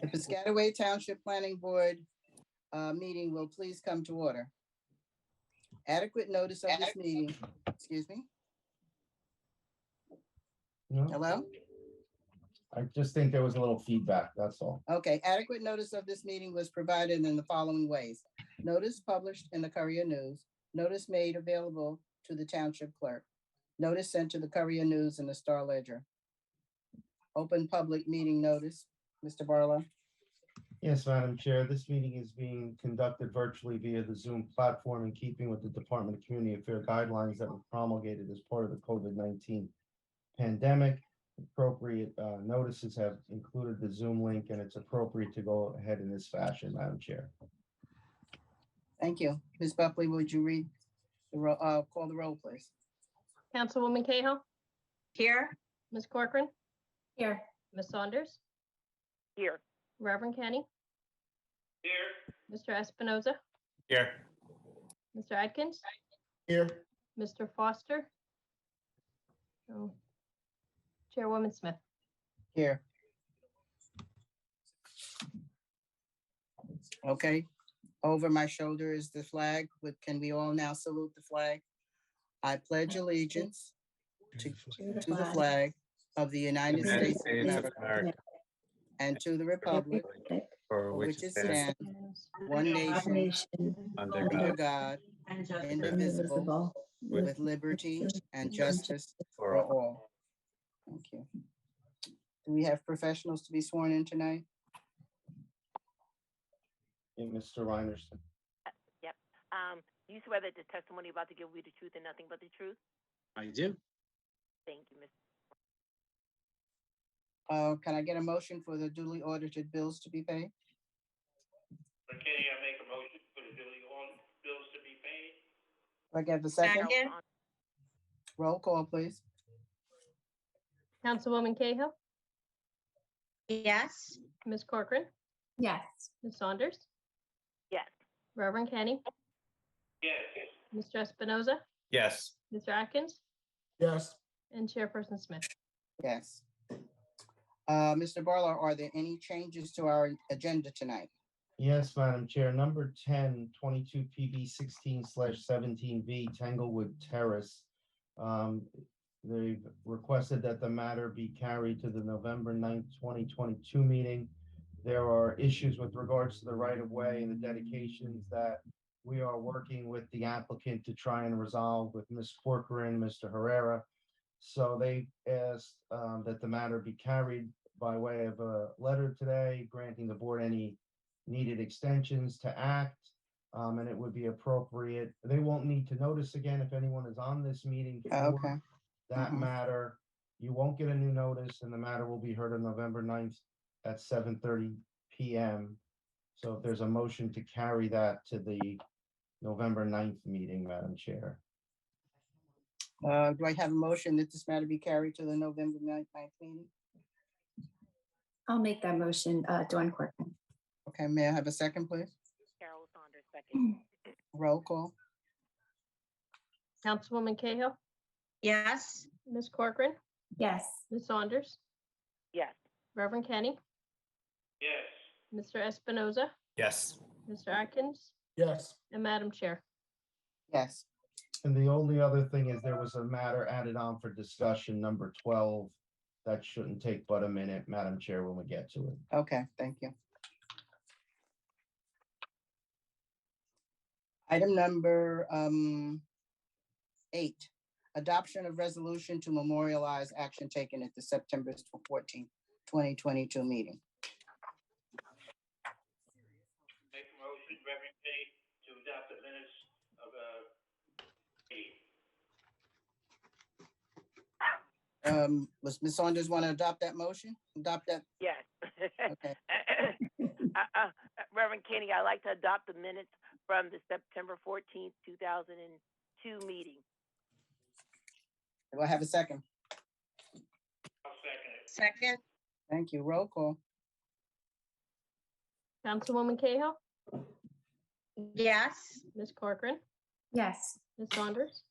The Piscataway Township Planning Board meeting will please come to order. Adequate notice of this meeting, excuse me, No, hello? I just think there was a little feedback, that's all. Okay, adequate notice of this meeting was provided in the following ways. Notice published in the Courier News, notice made available to the township clerk, notice sent to the Courier News and the Star Ledger. Open public meeting notice, Mr. Barlow. Yes, Madam Chair, this meeting is being conducted virtually via the Zoom platform in keeping with the Department of Community Affairs guidelines that were promulgated as part of the COVID-19 pandemic. Appropriate notices have included the Zoom link, and it's appropriate to go ahead in this fashion, Madam Chair. Thank you. Ms. Buckley, would you read the call the roll, please? Councilwoman Cahill, Here. Ms. Corcoran, Here. Ms. Saunders, Here. Reverend Kenny, Here. Mr. Espinoza, Here. Mr. Atkins, Here. Mr. Foster. Oh. Chairwoman Smith. Here. Okay, over my shoulder is the flag, but can we all now salute the flag? I pledge allegiance to the flag of the United States of America and to the republic For which it stands, one nation, under God, indivisible, with liberty and justice for all. Thank you. Do we have professionals to be sworn in tonight? Yeah, Mr. Reinerson. Yep. You swear that the testimony about to give you the truth and nothing but the truth? I do. Thank you, Ms. Can I get a motion for the duly audited bills to be paid? Okay, I make a motion for the duly ordered bills to be paid. Do I get a second? Roll call, please. Councilwoman Cahill, Yes. Ms. Corcoran, Yes. Ms. Saunders, Yes. Reverend Kenny, Yes. Mr. Espinoza, Yes. Mr. Atkins, Yes. and Chairperson Smith. Yes. Mr. Barlow, are there any changes to our agenda tonight? Yes, Madam Chair, number 10, 22 PB 16/17V Tanglewood Terrace. They've requested that the matter be carried to the November 9th, 2022 meeting. There are issues with regards to the right-of-way and the dedications that we are working with the applicant to try and resolve with Ms. Corcoran, Mr. Herrera. So they asked that the matter be carried by way of a letter today, granting the board any needed extensions to act, and it would be appropriate. They won't need to notice again if anyone is on this meeting for Okay. that matter. You won't get a new notice, and the matter will be heard on November 9th at 7:30 p.m. So if there's a motion to carry that to the November 9th meeting, Madam Chair. Do I have a motion that this matter be carried to the November 9th meeting? I'll make that motion, Dawn Corcoran. Okay, may I have a second, please? Carol Saunders, second. Roll call. Councilwoman Cahill, Yes. Ms. Corcoran, Yes. Ms. Saunders, Yes. Reverend Kenny, Yes. Mr. Espinoza, Yes. Mr. Atkins, Yes. and Madam Chair. Yes. And the only other thing is there was a matter added on for discussion, number 12. That shouldn't take but a minute, Madam Chair, when we get to it. Okay, thank you. Item number 8, adoption of resolution to memorialize action taken at the September 14th, 2022 meeting. Make a motion, Reverend K, to adopt the minutes of Was Ms. Saunders want to adopt that motion? Adopt that? Yes. Okay. Reverend Kenny, I'd like to adopt the minutes from the September 14th, 2002 meeting. Do I have a second? I'll second it. Second. Thank you. Roll call. Councilwoman Cahill, Yes. Ms. Corcoran, Yes. Ms. Saunders,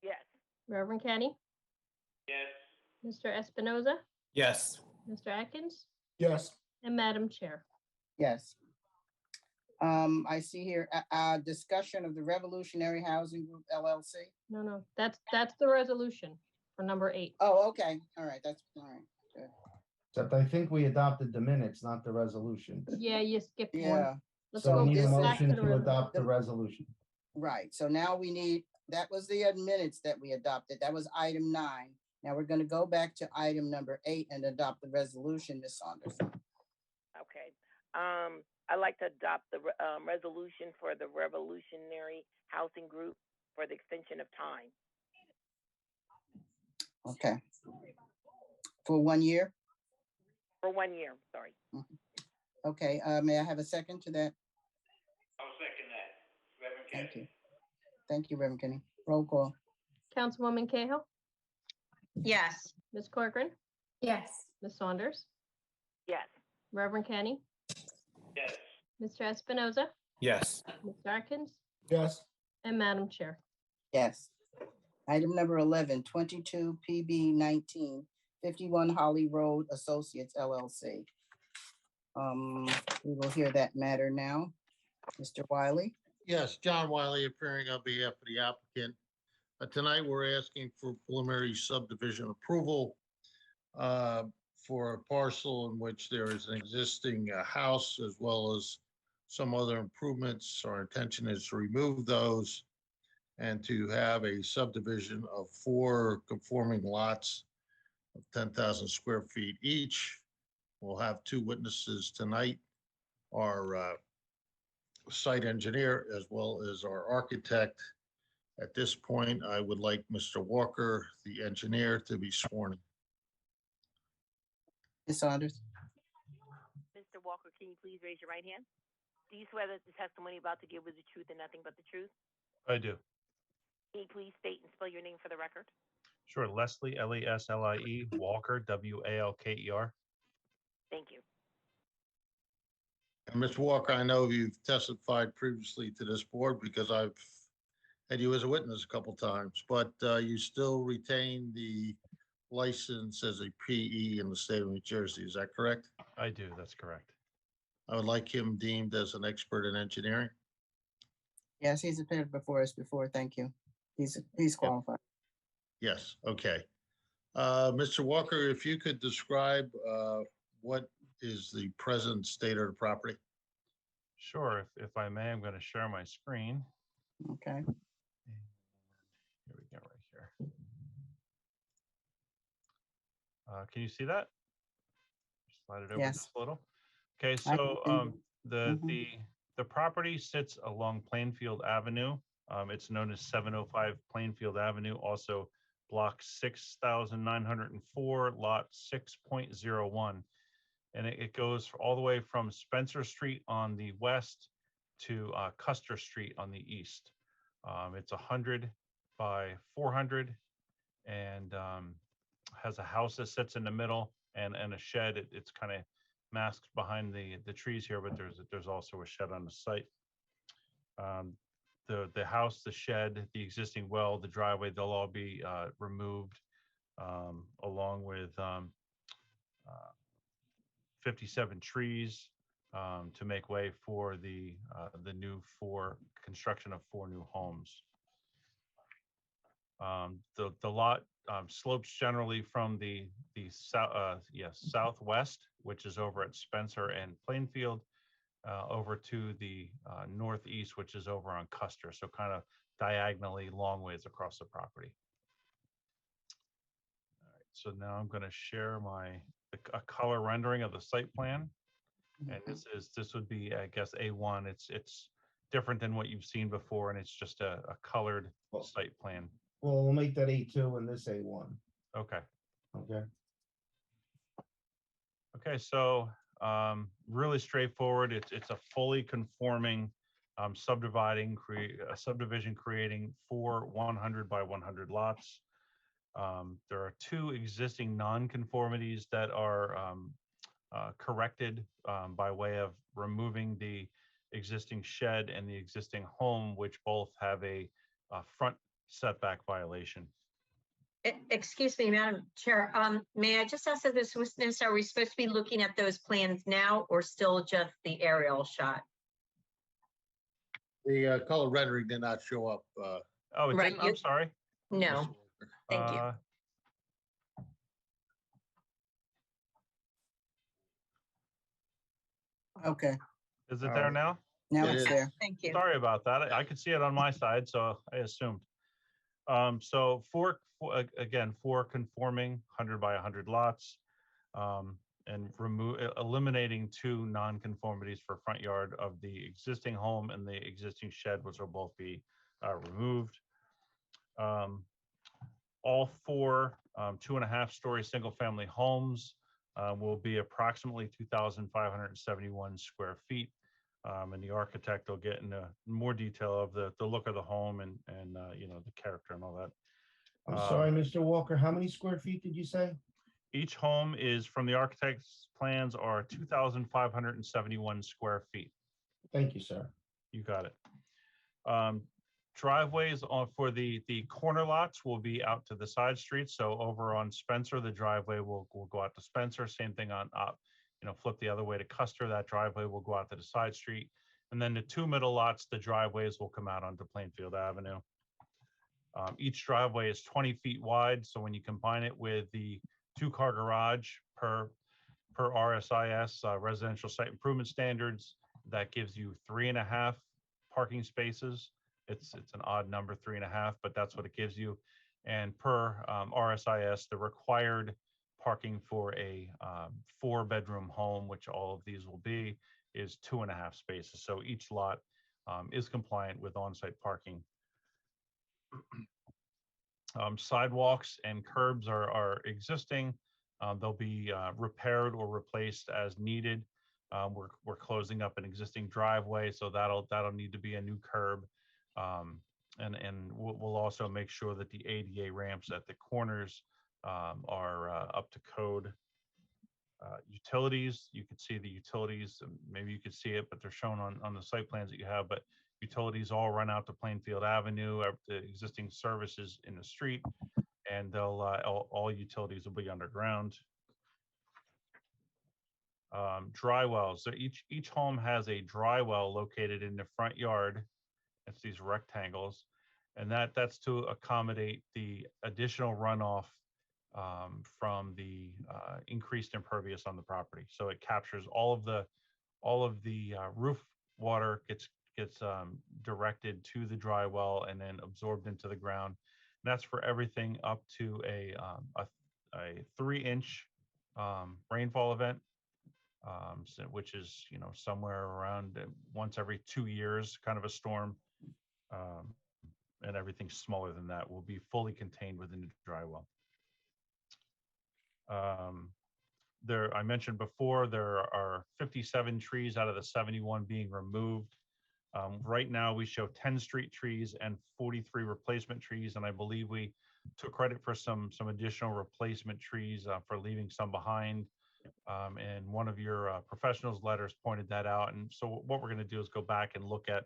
Yes. Reverend Kenny, Yes. Mr. Espinoza, Yes. Mr. Atkins, Yes. and Madam Chair. Yes. I see here, discussion of the Revolutionary Housing Group LLC. No, that's the resolution for number 8. Oh, okay, all right, that's, all right, good. Except I think we adopted the minutes, not the resolution. Yeah, you skipped one. Yeah, Let's So go we need a this is- back to motion the to resolution. adopt the resolution. right, so now we need, that was the minutes that we adopted, that was item 9. Now we're gonna go back to item number 8 and adopt the resolution, Ms. Saunders. Okay. I'd like to adopt the resolution for the Revolutionary Housing Group for the extension of time. Okay. For 1 year? For 1 year, sorry. Okay, may I have a second to that? I'll second that. Reverend Thank Kenny. you. Thank you, Reverend Kenny. Roll call. Councilwoman Cahill, yes, Ms. Corcoran, yes, Ms. Saunders, Yes. Reverend Kenny, Yes. Mr. Espinoza, Yes. Ms. Atkins, Yes. and Madam Chair. Yes. Item number 11, 22 PB 19, 51 Holly Road Associates LLC. We will hear that matter now. Mr. Wiley? Yes, John Wiley appearing on behalf of the applicant. Tonight, we're asking for preliminary subdivision approval for a parcel in which there is an existing house as well as some other improvements. Our intention is to remove those and to have a subdivision of 4 conforming lots of 10,000 square feet each. We'll have 2 witnesses tonight, our site engineer as well as our architect. At this point, I would like Mr. Walker, the engineer, to be sworn in. Ms. Saunders? Mr. Walker, can you please raise your right hand? Do you swear that the testimony about to give is the truth and nothing but the truth? I do. Can you please state and spell your name for the record? Sure. Leslie, Leslie, Walker, Walker. Thank you. And Mr. Walker, I know you've testified previously to this board because I've had you as a witness a couple times, but you still retain the license as a PE in the state of New Jersey. Is that correct? I do. That's correct. I would like him deemed as an expert in engineering. Yes, he's appeared before us before. Thank you. He's qualified. Yes, okay. Mr. Walker, if you could describe what is the present state of the property? Sure. If I may, I'm going to share my screen. Okay. And here we go, right here. Can you see that? Slide it over Yes. just a little. Okay, I can so see. the property sits along Plainfield Avenue. It's known as 705 Plainfield Avenue, also block 6,904, lot 6.01. And it goes all the way from Spencer Street on the west to Custer Street on the east. It's 100 by 400 and has a house that sits in the middle and a shed. It's kind of masked behind the trees here, but there's also a shed on the site. The house, the shed, the existing well, the driveway, they'll all be removed along with 57 trees to make way for the new construction of 4 new homes. The lot slopes generally from the southwest, which is over at Spencer and Plainfield, over to the northeast, which is over on Custer. So kind of diagonally long ways across the property. All right, so now I'm going to share a color rendering of the site plan. And this would be, I guess, A1. It's different than what you've seen before, and it's just a colored site plan. Well, we'll make that A2 and this A1. Okay. Okay. Okay, so really straightforward. It's a fully conforming subdivision creating 4 100 by 100 lots. There are 2 existing non-conformities that are corrected by way of removing the existing shed and the existing home, which both have a front setback violation. Excuse me, Madam Chair, may I just ask of this witness, are we supposed to be looking at those plans now or still just the aerial shot? The color rendering did not show up. Oh, it Right, didn't? I'm sorry. No, Mr. Walker. thank you. Okay, Is it All there right. now? now It it's is. there. Thank you. Sorry about that. I could see it on my side, so I assumed. So again, four conforming 100 by 100 lots, and eliminating two non-conformities for front yard of the existing home and the existing shed, which will both be removed. All four 2.5-story single-family homes will be approximately 2,571 square feet. And the architect will get into more detail of the look of the home and you know, the character and all that. I'm sorry, Mr. Walker, how many square feet did you say? Each home is, from the architect's plans, are 2,571 square feet. Thank you, sir. You got it. Driveways for the corner lots will be out to the side streets. So over on Spencer, the driveway will go out to Spencer. Same thing on you know, flip the other way to Custer. That driveway will go out to the side street. And then the two middle lots, the driveways will come out onto Plainfield Avenue. Each driveway is 20 feet wide. So when you combine it with the 2-car garage per RSIS, residential site improvement standards, that gives you 3.5 parking spaces. It's an odd number, 3.5, but that's what it gives you. And per RSIS, the required parking for a 4-bedroom home, which all of these will be, is 2.5 spaces. So each lot is compliant with on-site parking. Sidewalks and curbs are existing. They'll be repaired or replaced as needed. We're closing up an existing driveway, so that'll need to be a new curb. And we'll also make sure that the ADA ramps at the corners are up to code. Utilities, you can see the utilities, maybe you could see it, but they're shown on the site plans that you have, but utilities all run out to Plainfield Avenue, the existing services in the street, and they'll all utilities will be underground. Dry wells, so each home has a dry well located in the front yard. It's these rectangles, and that's to accommodate the additional runoff from the increased impervious on the property. So it captures all of the roof water gets directed to the dry well and then absorbed into the ground. And that's for everything up to a 3-inch rainfall event, which is, you know, somewhere around once every 2 years, kind of a storm. And everything smaller than that will be fully contained within the dry well. I mentioned before, there are 57 trees out of the 71 being removed. Right now, we show 10 street trees and 43 replacement trees, and I believe we took credit for some additional replacement trees for leaving some behind. And one of your professionals' letters pointed that out. And so what we're going to do is go back and look at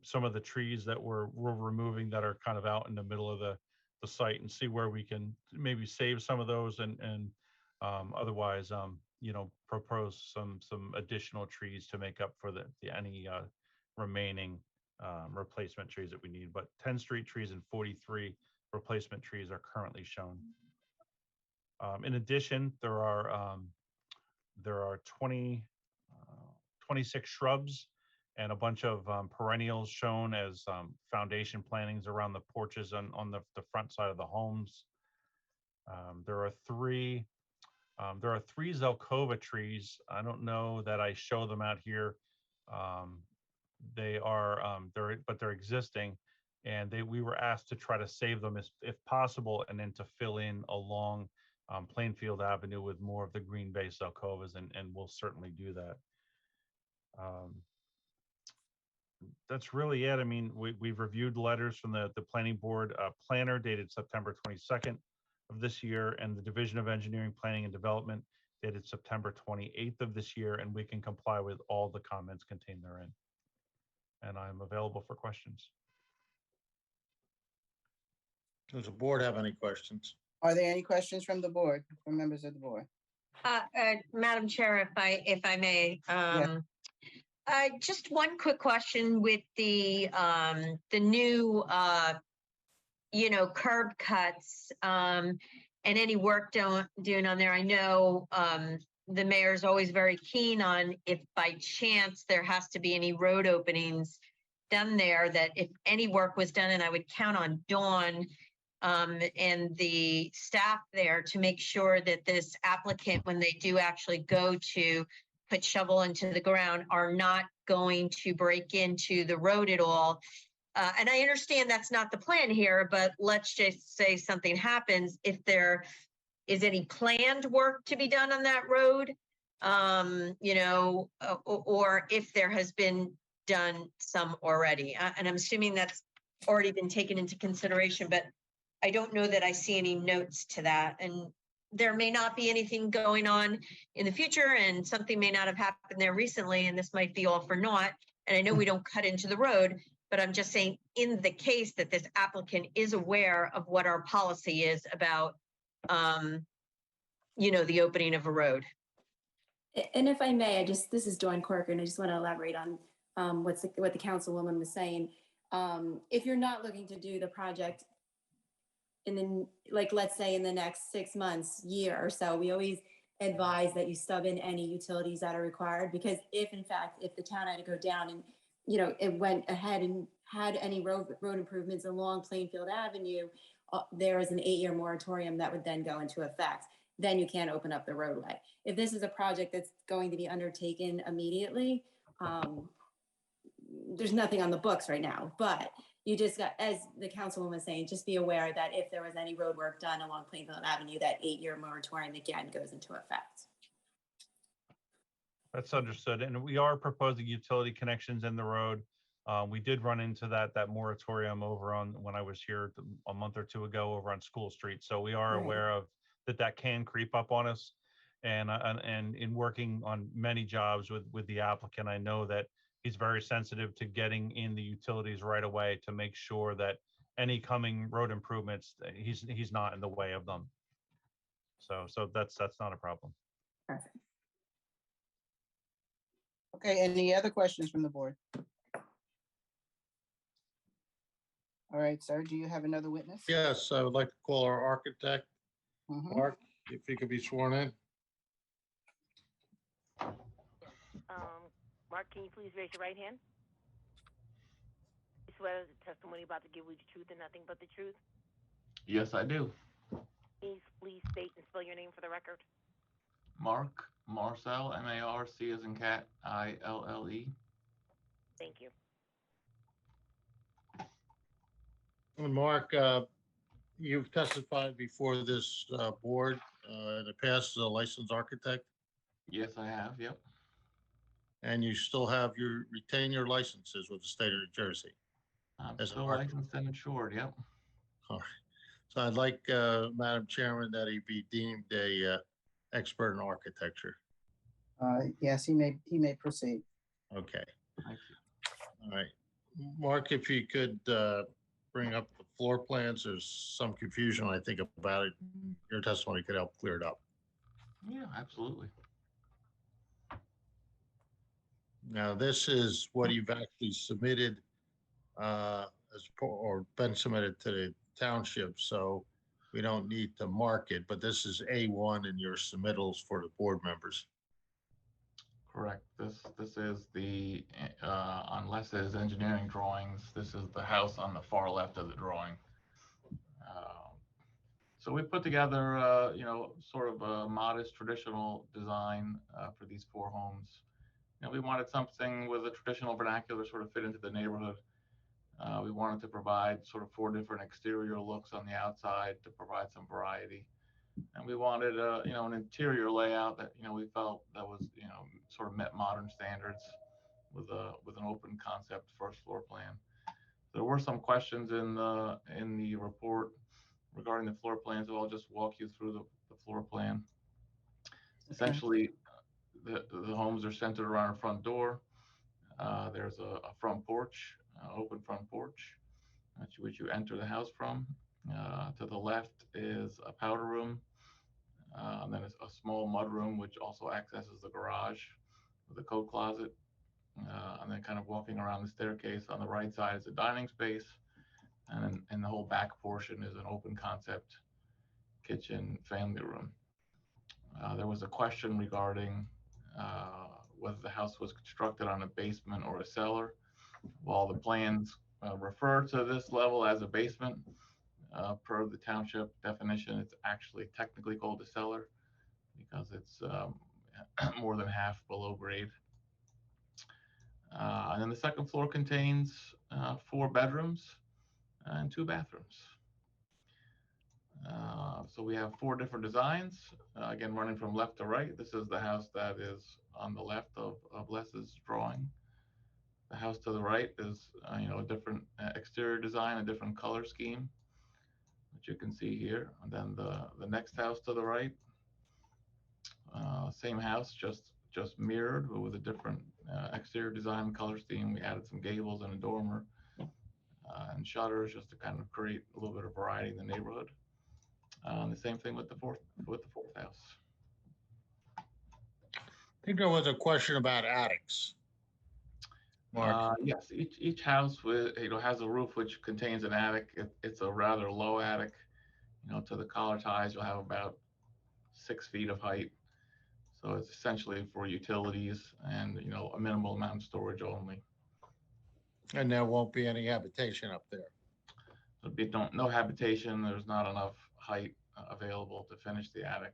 some of the trees that we're removing that are kind of out in the middle of the site and see where we can maybe save some of those and otherwise, you know, propose some additional trees to make up for any remaining replacement trees that we need. But 10 street trees and 43 replacement trees are currently shown. In addition, there are 26 shrubs and a bunch of perennials shown as foundation plantings around the porches on the front side of the homes. There are three Zelkova trees. I don't know that I show them out here. They're existing, and we were asked to try to save them if possible, and then to fill in along Plainfield Avenue with more of the green bay Zelkovas, and we'll certainly do that. That's really it. I mean, we've reviewed letters from the planning board planner dated September 22nd of this year, and the Division of Engineering, Planning and Development dated September 28th of this year, and we can comply with all the comments contained therein. And I'm available for questions. Does the board have any questions? Are there any questions from the board, from members of the board? Madam Chair, if I may, just one quick question with the new, curb cuts, and any work doing on there. I know, the mayor's always very keen on if by chance there has to be any road openings done there, that if any work was done, and I would count on Dawn and the staff there to make sure that this applicant, when they do actually go to put shovel into the ground, are not going to break into the road at all. And I understand that's not the plan here, but let's just say something happens. If there is any planned work to be done on that road, or if there has been done some already. And I'm assuming that's already been taken into consideration, but I don't know that I see any notes to that. And there may not be anything going on in the future, and something may not have happened there recently, and this might be all for naught. And I know we don't cut into the road, but I'm just saying, in the case that this applicant is aware of what our policy is about, the opening of a road. And if I may, this is Dawn Corcoran. I just want to elaborate on what the councilwoman was saying. If you're not looking to do the project let's say in the next 6 months, year or so, we always advise that you stub in any utilities that are required, because if the town had to go down and, it went ahead and had any road improvements along Plainfield Avenue, there is an 8-year moratorium that would then go into effect. Then you can't open up the roadway. If this is a project that's going to be undertaken immediately, there's nothing on the books right now, but you just got, as the councilwoman was saying, just be aware that if there was any road work done along Plainfield Avenue, that 8-year moratorium again goes into effect. That's understood. And we are proposing utility connections in the road. We did run into that moratorium over on, when I was here a month or two ago, over on School Street. So we are Right. aware of that can creep up on us. And in working on many jobs with the applicant, I know that he's very sensitive to getting in the utilities right away to make sure that any coming road improvements, he's not in the way of them. So that's not a problem. Perfect. Okay, any other questions from the board? All right, sir, do you have another witness? Yes, I would like to call our architect, Mhm. Mark, if he could be sworn in. Mark, can you please raise your right hand? You swear the testimony about to give you the truth and nothing but the truth? Yes, I do. Please state and spell your name for the record. Mark Marcel, M-A-R-C as in cat, I-L-L-E. Thank you. And Mark, you've testified before this board in the past as a licensed architect, Yes, I have, yep. and you still retain your licenses with the state of New Jersey. I'm As an still architect. licensed and insured, yep. All right. So I'd like, Madam Chairman, that he be deemed a expert in architecture. Yes, he may proceed. Okay. Thank you. All right. Mark, if you could bring up the floor plans, there's some confusion, I think, about it. Your testimony could help clear it up. Yeah, absolutely. Now, this is what you've actually submitted or been submitted to the township, so we don't need to mark it, but this is A1 in your submittals for the board members. Correct. This is the, unless there's engineering drawings, this is the house on the far left of the drawing. So we put together, sort of a modest traditional design for these 4 homes. We wanted something with a traditional vernacular sort of fit into the neighborhood. We wanted to provide sort of 4 different exterior looks on the outside to provide some variety. And we wanted, an interior layout that, we felt that was, sort of met modern standards with an open concept first floor plan. There were some questions in the report regarding the floor plan, so I'll just walk you through the floor plan. Essentially, the homes are centered around a front door. There's a front porch, open front porch, which you enter the house from. To the left is a powder room. And then it's a small mud room, which also accesses the garage with a coat closet. And then kind of walking around the staircase on the right side is a dining space. And the whole back portion is an open concept kitchen family room. There was a question regarding whether the house was constructed on a basement or a cellar. While the plans refer to this level as a basement, per the township definition, it's actually technically called a cellar because it's more than half below grade. And then the second floor contains 4 bedrooms and 2 bathrooms. So we have 4 different designs, again, running from left to right. This is the house that is on the left of Les's drawing. The house to the right is, a different exterior design, a different color scheme, which you can see here. And then the next house to the right, same house, just mirrored, but with a different exterior design, color scheme. We added some gables and a dormer and shutters just to kind of create a little bit of variety in the neighborhood. The same thing with the fourth house. I think there was a question about attics. Mark, Yes, each house has a roof which contains an attic. It's a rather low attic. To the collar ties, you'll have about 6 feet of height. So it's essentially for utilities and a minimal amount of storage only. and there won't be any habitation up there. There'll be no habitation. There's not enough height available to finish the attic.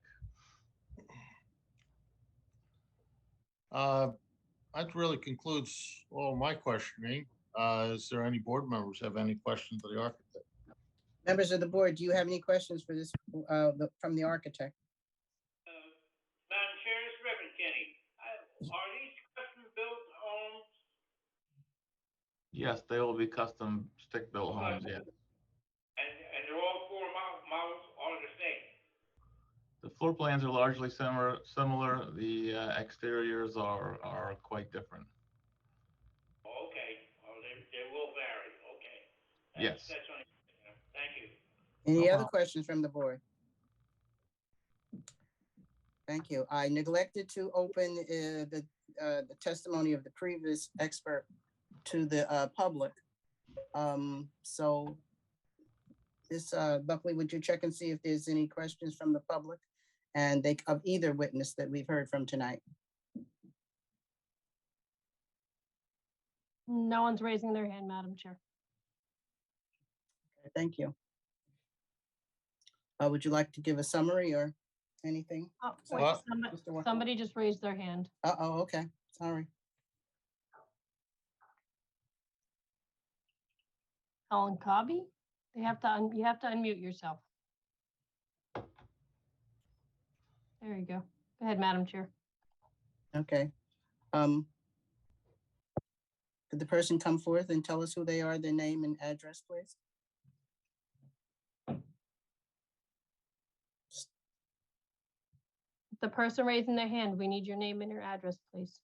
That really concludes all my questioning. Is there any board members have any questions of the architect? Members of the board, do you have any questions for this, from the architect? Madam Chair, this is Reverend Kenny. Are these custom-built homes? Yes, they will be custom stick-built homes, yes. And they're all 4 models are the same? The floor plans are largely similar. The exteriors are quite different. Okay, they will vary, okay. Yes. That's only, thank you. Any No other problem. questions from the board? Thank you. I neglected to open the testimony of the previous expert to the public. So this, Buckley, would you check and see if there's any questions from the public and of either witness that we've heard from tonight? No one's raising their hand, Madam Chair. Okay, thank you. Would you like to give a summary or anything? Oh, Sorry, wait, Mr. Wa- somebody just raised their hand. Uh-oh, okay, sorry. Helen Cobby? You have to unmute yourself. There you go. Go ahead, Madam Chair. Okay. Could the person come forth and tell us who they are, their name and address, please? The person raising their hand, we need your name and your address, please.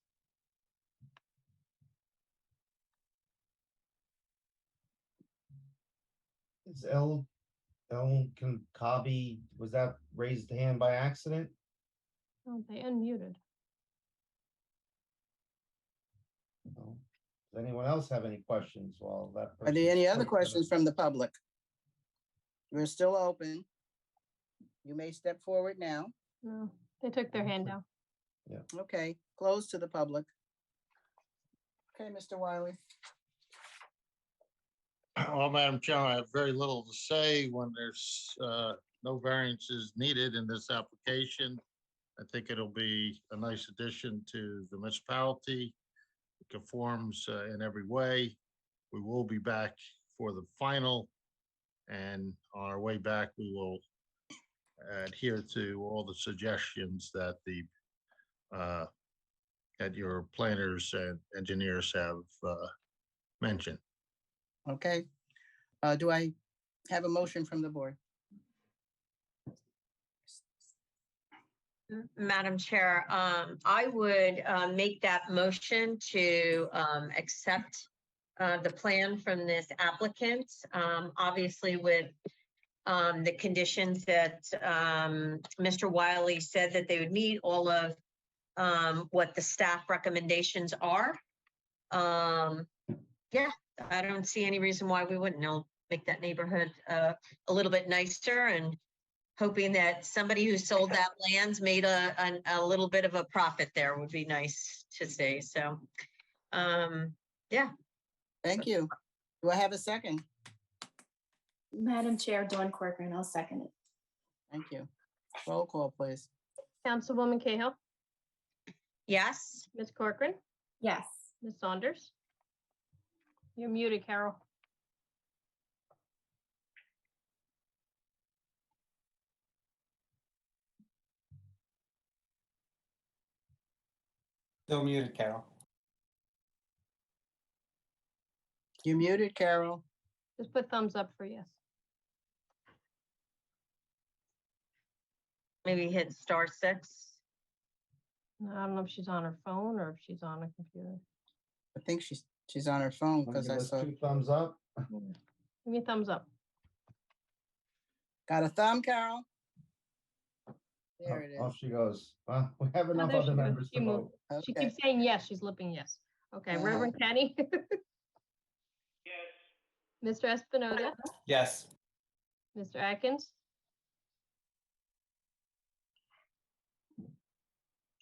Is Ellen Kabi, was that raised hand by accident? Oh, they unmuted. No. Does anyone else have any questions while that? Are there any other person's- questions from the public? We're still open. You may step forward now. No, they took their hand down. Okay, close to the public. Okay, Mr. Wiley. Well, Madam Chair, I have very little to say when there's no variances needed in this application. I think it'll be a nice addition to the municipality. It conforms in every way. We will be back for the final, and on our way back, we will adhere to all the suggestions that that your planners and engineers have mentioned. Okay. Do I have a motion from the board? Madam Chair, I would make that motion to accept the plan from this applicant, obviously with the conditions that Mr. Wiley said that they would meet, all of what the staff recommendations are. Yeah, I don't see any reason why we wouldn't. It'll make that neighborhood a little bit nicer, and hoping that somebody who sold that lands made a little bit of a profit there would be nice to see. So, yeah. Thank you. Do I have a second? Madam Chair, Dawn Corcoran, I'll second it. Thank you. Roll call, please. Councilwoman Cahill, Yes. Ms. Corcoran, Yes. Ms. Saunders. You're muted, Carol. Still muted, Carol. You muted, Carol. Just put thumbs up for yes. Maybe hit *6. I don't know if she's on her phone or if she's on a computer. I think she's on her phone because I Give us saw. 2 thumbs up. Yeah. Give me a thumbs up. Got a thumb, Carol? There it Off is. she goes. Well, we have enough there she other goes. members She to moved. vote. She Okay. keeps saying yes, she's lipping yes. Okay, Uh-huh. Reverend Kenny, Yes. Mr. Espinoza, Yes. Mr. Atkins,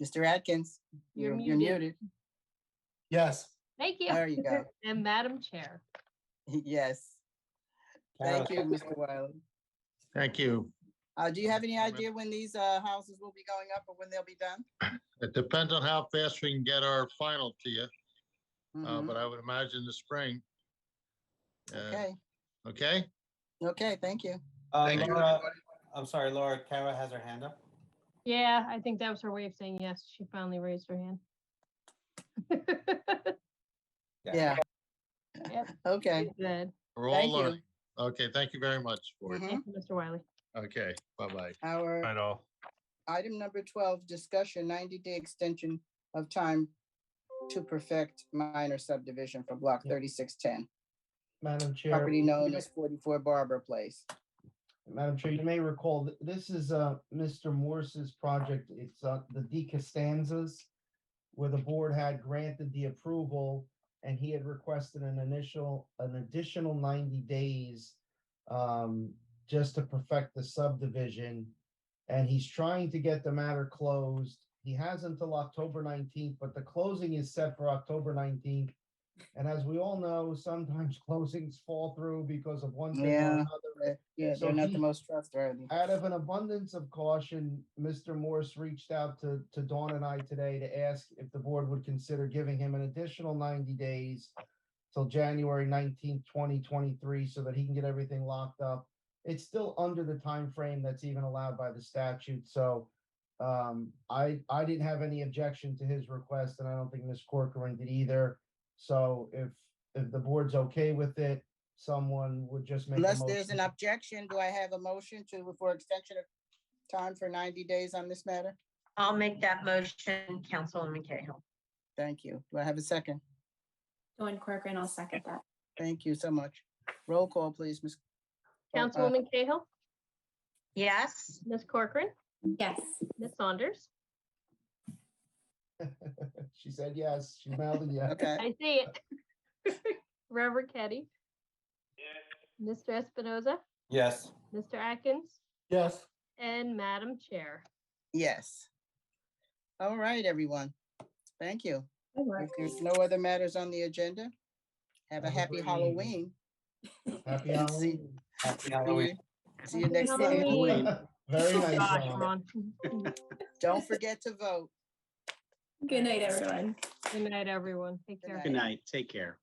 Mr. Atkins, You're you're muted. Yes. thank you. There you go. And Madam Chair. Yes. Thank you, Mr. Wiley. Thank you. Do you have any idea when these houses will be going up or when they'll be done? It depends on how fast we can get our final to you, Mhm. but I would imagine the spring. Okay, Okay? okay, thank you. Thank you, Laura, I'm sorry, Laura, Kara has her hand up. Yeah, I think that was her way of saying yes. She finally raised her hand. Yeah. Yep. Okay. Good. We're all Thank you. learning. Okay, thank you very much for it. Mhm. Thank you, Mr. Wiley. Okay, bye-bye. Our Right all. item number 12, discussion 90-day extension of time to perfect minor subdivision for block 3610, Madam Chair. property known as 44 Barber Place. Madam Chair, you may recall, this is Mr. Morse's project. It's the De Costanzas, where the board had granted the approval, and he had requested an additional 90 days just to perfect the subdivision. And he's trying to get the matter closed. He has until October 19th, but the closing is set for October 19th. And as we all know, sometimes closings fall through because of one thing or Yeah. another. Yeah, So they're not he- the most trustworthy. Out of an abundance of caution, Mr. Morse reached out to Dawn and I today to ask if the board would consider giving him an additional 90 days till January 19th, 2023, so that he can get everything locked up. It's still under the time frame that's even allowed by the statute. So I didn't have any objection to his request, and I don't think Ms. Corcoran did either. So if the board's okay with it, someone would just make a Unless there's an motion. objection, do I have a motion for extension of time for 90 days on this matter? I'll make that motion, Councilwoman Cahill. Thank you. Do I have a second? Dawn Corcoran, I'll second that. Thank you so much. Roll call, please, Ms. Councilwoman Cahill, Yes. Ms. Corcoran, Yes. Ms. Saunders. She said yes, she mouthed yes. Okay, I see it. Reverend Kenny, Yes. Mr. Espinoza, Yes. Mr. Atkins, Yes. and Madam Chair. yes. All right, everyone. Thank you. Good work. If there's no other matters on the agenda, have a Have a happy great Halloween. Happy And see- Halloween. Happy See Halloween. you- See you next Happy month. Halloween. Very nice. Gosh, Ron. Ron. Don't forget to vote. Good night, everyone. Good night, everyone. Take Good care. night. Good night. Take care.